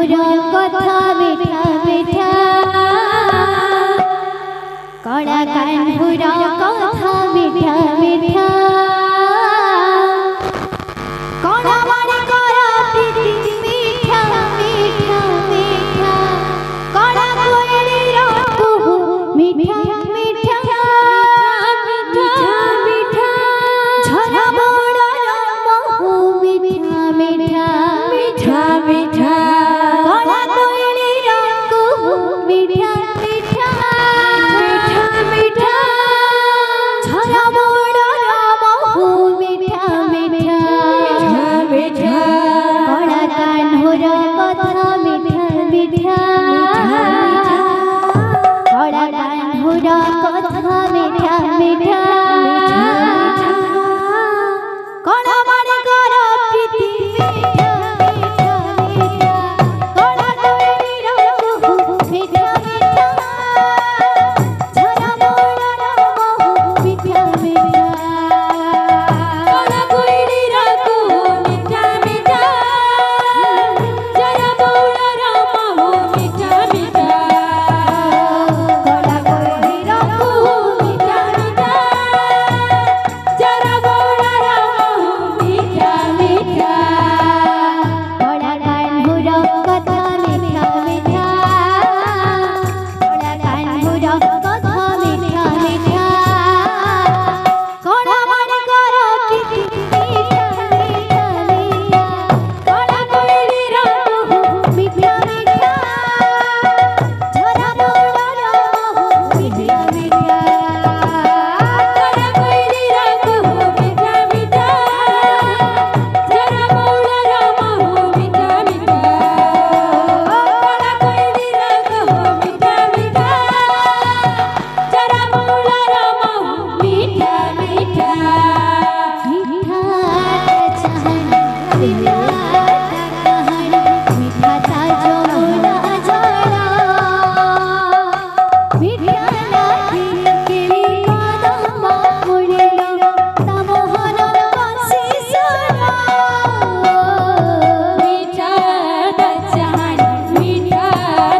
কথা মিঠা মিঠা কড়া কানহুর কথা মিঠা মিঠা কড়া মানে করা প্রীতি মিঠা মিঠা মিঠা কড়া কোয়েলের কুহু মিঠা মিঠা মিঠা মিঠা ঝরা বড়ার মহু মিঠা মিঠা মিঠা মিঠা কড়া কোয়েলের কুহু মিঠা মিঠা মিঠা মিঠা ঝরা বড়ার মহু মিঠা মিঠা মিঠা কড়া কানহুর কথা মিঠা মিঠা কড়া কানহুর কথা মিঠা মিঠা কড়া মানে করা প্রীতি মিঠা মিঠা মিঠা কড়া কোয়েলের কুহু মিঠা মিঠা ঝরা বড়ার মহু মিঠা মিঠা কড়া কোয়েলের কুহু মিঠা মিঠা ঝরা বড়ার মহু মিঠা মিঠা কড়া কোয়েলের কুহু মিঠা মিঠা ঝরা বড়ার মহু মিঠা মিঠা কড়া কানহুর কথা মিঠা মিঠা কড়া কানহুর কথা মিঠা মিঠা কড়া মানে করা প্রীতি মিঠা মিঠা মিঠা কড়া কোয়েলের কুহু মিঠা মিঠা ঝরা বড়ার মহু মিঠা মিঠা কড়া কোয়েলের কুহু মিঠা মিঠা ঝরা বড়ার মহু মিঠা মিঠা কড়া কোয়েলের কুহু মিঠা মিঠা ঝরা বড়ার মহু মিঠা মিঠা মিঠা চাহন মিঠা कहन মিঠা তা যমুনা জড়া মিঠা লাগি কেলি কদম মুড়িল তা মোহন বাঁশি সুরা মিঠা তা চাহন মিঠা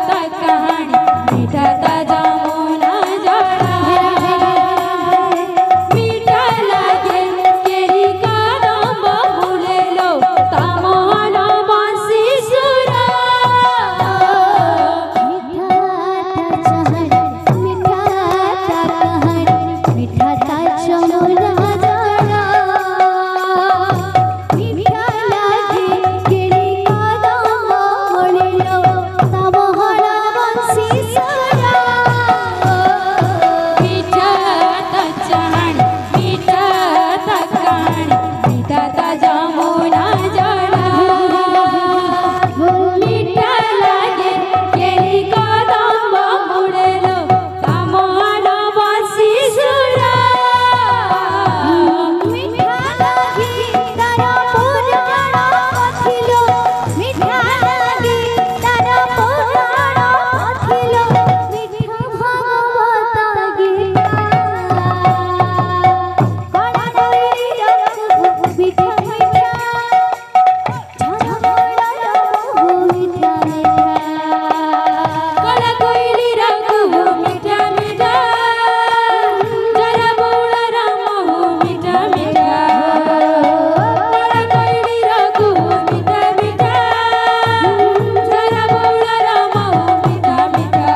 তা कहन মিঠা তা যমুনা জড়া মিঠা লাগে কেলি কদম মুড়িল তা মোহন বাঁশি সুরা মিঠা তা চাহন মিঠা তা कहन মিঠা তা যমুনা জড়া মিঠা লাগে কেলি কদম মুড়িল তা মোহন বাঁশি সুরা মিঠা তা চাহন মিঠা তা कहन মিঠা তা যমুনা জড়া মিঠা লাগে কেলি কদম মুড়িল তা মোহন বাঁশি সুরা মিঠা লাগি তারা পুরাণ পথিল মিঠা লাগি তারা পুরাণ পথিল মিঠা ভাগবত গীতা কড়া কোয়েলের কুহু মিঠা মিঠা ঝরা বড়ার মহু মিঠা মিঠা কড়া কোয়েলের কুহু মিঠা মিঠা ঝরা বড়ার মহু মিঠা মিঠা কড়া কোয়েলের কুহু মিঠা মিঠা ঝরা বড়ার মহু মিঠা মিঠা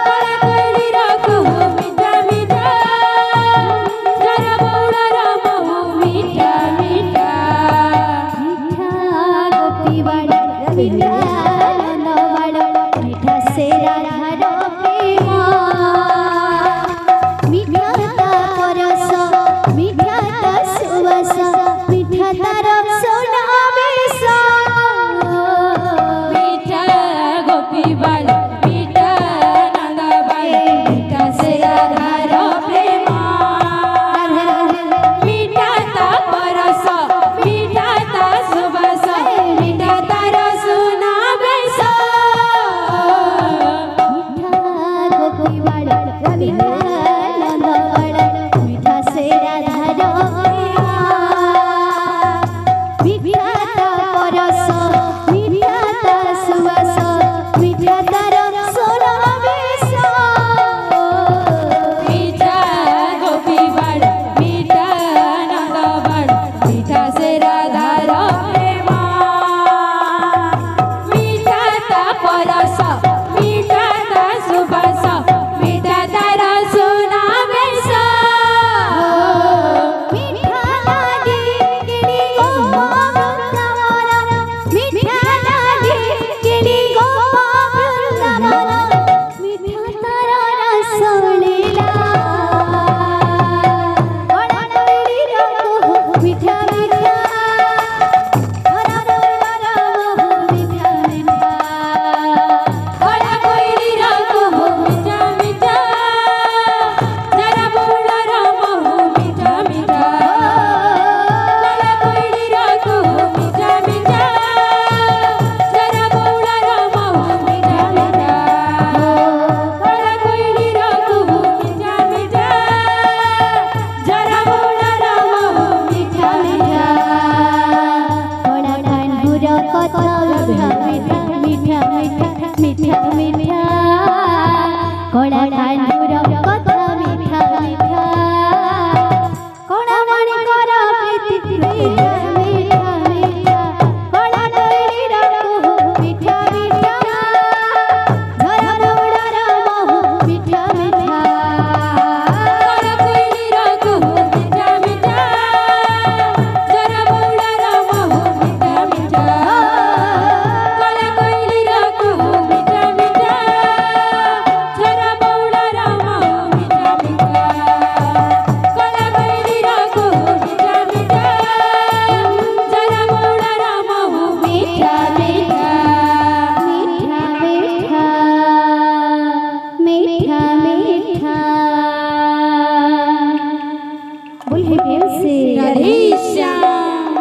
কড়া কোয়েলের কুহু মিঠা মিঠা ঝরা বড়ার মহু মিঠা মিঠা মিঠা গোপী বাড়ি মিঠা নন্দ বাড়ি মিঠা সে রাধার कलाकांद